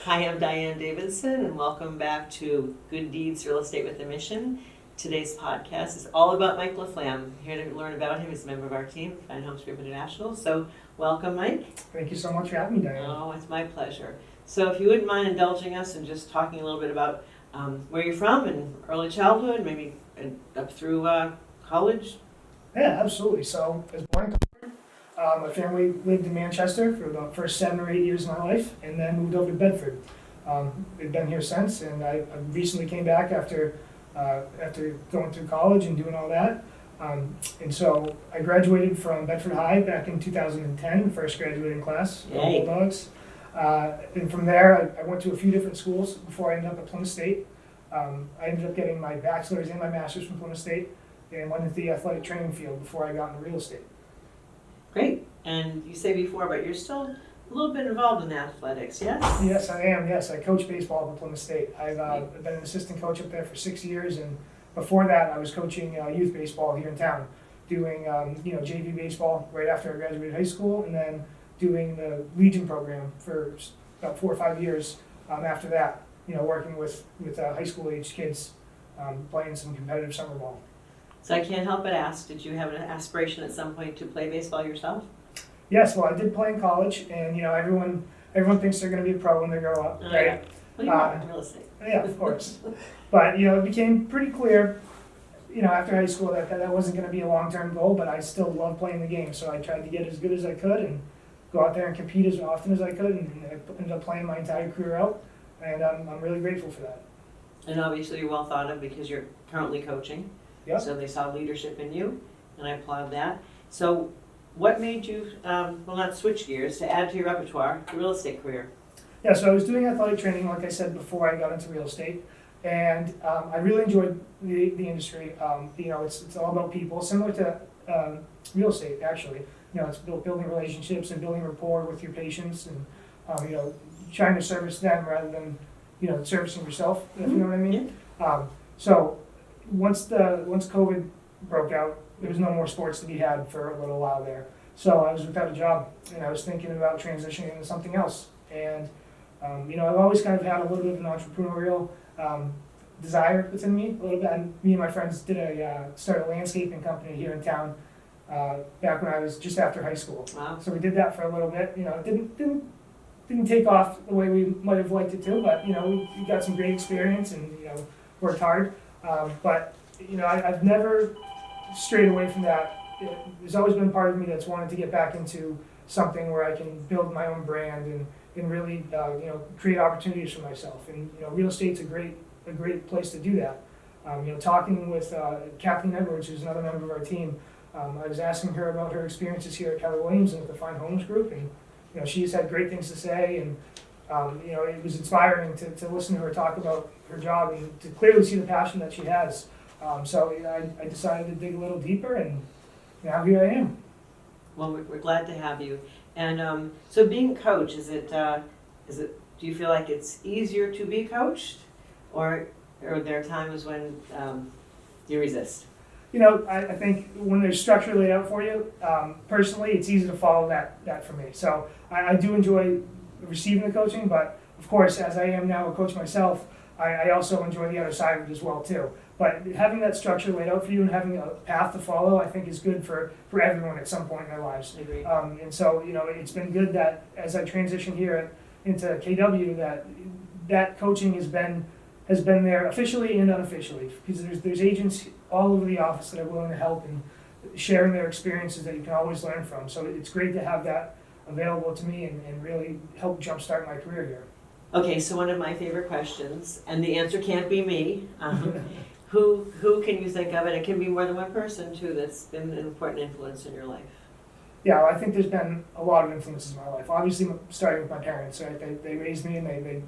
Hi, I'm Diane Davidson, and welcome back to Good Deeds Real Estate with a Mission. Today's podcast is all about Mike Laflamme. Here to learn about him. He's a member of our team, Fine Homes Group International. So, welcome, Mike. Thank you so much for having me, Diane. Oh, it's my pleasure. So, if you wouldn't mind indulging us and just talking a little bit about where you're from and early childhood, maybe up through college. Yeah, absolutely. So, I was born in Concord. My family lived in Manchester for about the first 7 or 8 years of my life, and then moved over to Bedford. We've been here since, and I recently came back after going through college and doing all that. And so I graduated from Bedford High back in 2010, first graduating class, Bulldogs. And from there, I went to a few different schools before I ended up at Plymouth State. I ended up getting my bachelor's and my master's from Plymouth State, and went into the athletic training field before I got into real estate. Great. And you say before, but you're still a little bit involved in athletics, yes? Yes, I am. Yes, I coach baseball at Plymouth State. I've been an assistant coach up there for 6 years, and before that, I was coaching youth baseball here in town, doing JV baseball right after I graduated high school, and then doing the Legion program for about 4 or 5 years after that. Working with high school age kids, playing some competitive summer ball. So I can't help but ask, did you have an aspiration at some point to play baseball yourself? Yes, well, I did play in college, and everyone thinks they're going to be a pro when they grow up, right? Yeah. Well, you are in real estate. Yeah, of course. But it became pretty clear, after high school that wasn't going to be a long-term goal. But I still loved playing the game, so I tried to get as good as I could and go out there and compete as often as I could, and I ended up playing my entire career out, and I'm really grateful for that. And obviously you're well thought of because you're currently coaching. Yep. So they saw leadership in you, and I applaud that. So what made you, not switch gears, to add to your repertoire, the real estate career? Yeah, so I was doing athletic training, like I said, before I got into real estate, and I really enjoyed the industry. It's all about people, similar to real estate, actually. It's building relationships and building rapport with your patients, and trying to service them rather than servicing yourself. If you know what I mean. So once COVID broke out, there was no more sports to be had for a little while there. So I was without a job, and I was thinking about transitioning into something else. And I've always kind of had a little bit of an entrepreneurial desire within me, a little bit. And me and my friends started a landscaping company here in town back when I was just after high school. Wow. So we did that for a little bit. It didn't take off the way we might have liked it to, but we got some great experience and worked hard. But I've never strayed away from that. There's always been part of me that's wanted to get back into something where I can build my own brand and really create opportunities for myself. And real estate's a great place to do that. Talking with Kathleen Edwards, who's another member of our team, I was asking her about her experiences here at Keller Williams and with the Fine Homes Group, and she's had great things to say, and it was inspiring to listen to her talk about her job and to clearly see the passion that she has. So I decided to dig a little deeper, and now here I am. Well, we're glad to have you. And so being a coach, do you feel like it's easier to be coached, or are there times when you resist? I think when there's structure laid out for you, personally, it's easy to follow that for me. So I do enjoy receiving the coaching, but of course, as I am now a coach myself, I also enjoy the other side of it as well too. But having that structure laid out for you and having a path to follow, I think is good for everyone at some point in their lives. I agree. And so, it's been good that as I transition here into KW, that coaching has been there officially and unofficially, because there's agents all over the office that are willing to help and sharing their experiences that you can always learn from. So it's great to have that available to me and really help jumpstart my career here. Okay, so one of my favorite questions, and the answer can't be me. Who can you think of, and it can be more than one person too, that's been an important influence in your life? Yeah, well, I think there's been a lot of influences in my life. Obviously, starting with my parents, right? They raised me and they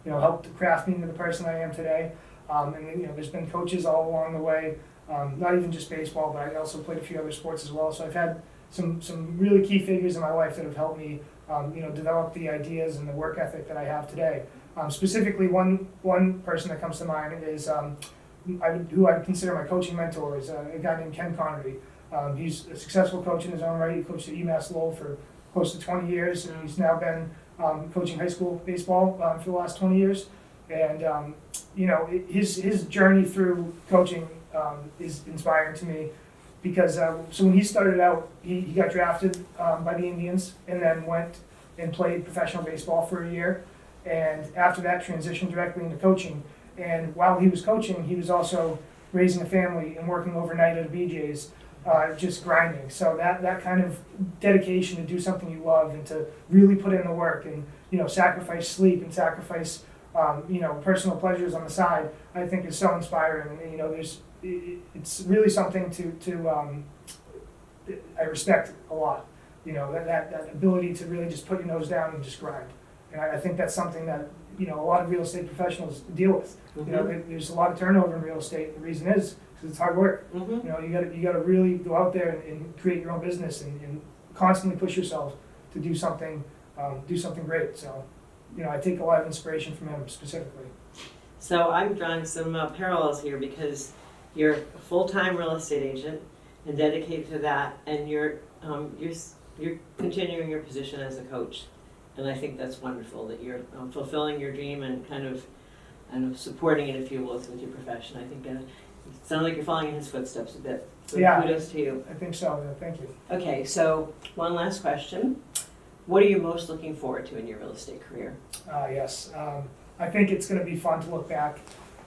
helped craft me into the person I am today. And there's been coaches all along the way, not even just baseball, but I also played a few other sports as well. So I've had some really key figures in my life that have helped me, develop the ideas and the work ethic that I have today. Specifically, one person that comes to mind is who I consider my coaching mentor is a guy named Ken Connery. He's a successful coach in his own right. He coached at UMass Lowell for close to 20 years, and he's now been coaching high school baseball for the last 20 years. And, you know, his journey through coaching is inspiring to me because so when he started out, he got drafted by the Indians and then went and played professional baseball for a year. And after that, transitioned directly into coaching. And while he was coaching, he was also raising a family and working overnight at a BJ's, just grinding. So that kind of dedication to do something you love and to really put in the work and, you know, sacrifice sleep and sacrifice, you know, personal pleasures on the side, I think is so inspiring. And, you know, it's really something to I respect a lot. You know, that ability to really just put your nose down and just grind. And I think that's something that, you know, a lot of real estate professionals deal with. Mm-hmm. You know, there's a lot of turnover in real estate. The reason is because it's hard work. Mm-hmm. You know, you got to really go out there and create your own business and constantly push yourself to do something great. So, you know, I take a lot of inspiration from him specifically. So I'm drawing some parallels here because you're a full-time real estate agent and dedicated to that, and you're continuing your position as a coach. And I think that's wonderful that you're fulfilling your dream and kind of supporting it, if you will, with your profession. I think it sounds like you're following in his footsteps a bit. So Yeah, kudos to you. I think so. Yeah, thank you. Okay, so one last question. What are you most looking forward to in your real estate career? Yes. I think it's going to be fun to look back,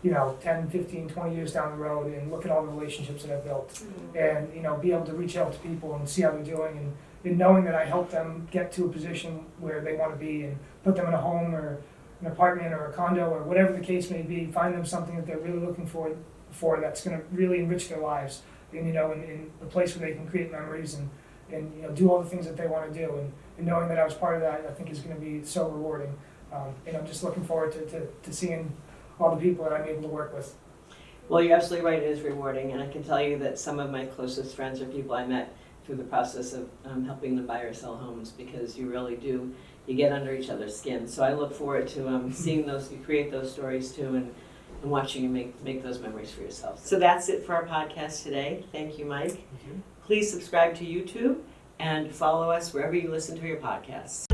you know, 10, 15, 20 years down the road and look at all the relationships that I've built and, you know, be able to reach out to people and see how they're doing and knowing that I helped them get to a position where they want to be and put them in a home or an apartment or a condo or whatever the case may be, find them something that they're really looking for that's going to really enrich their lives and, you know, in a place where they can create memories and you know, do all the things that they want to do. And knowing that I was part of that, I think is going to be so rewarding. And I'm just looking forward to seeing all the people that I'm able to work with. Well, you're absolutely right, it is rewarding, and I can tell you that some of my closest friends are people I met through the process of helping them buy or sell homes, because you really do, you get under each other's skin. So I look forward to seeing those, you create those stories too, and watching you make those memories for yourself. So that's it for our podcast today. Thank you, Mike. Thank you. Please subscribe to YouTube and follow us wherever you listen to your podcasts.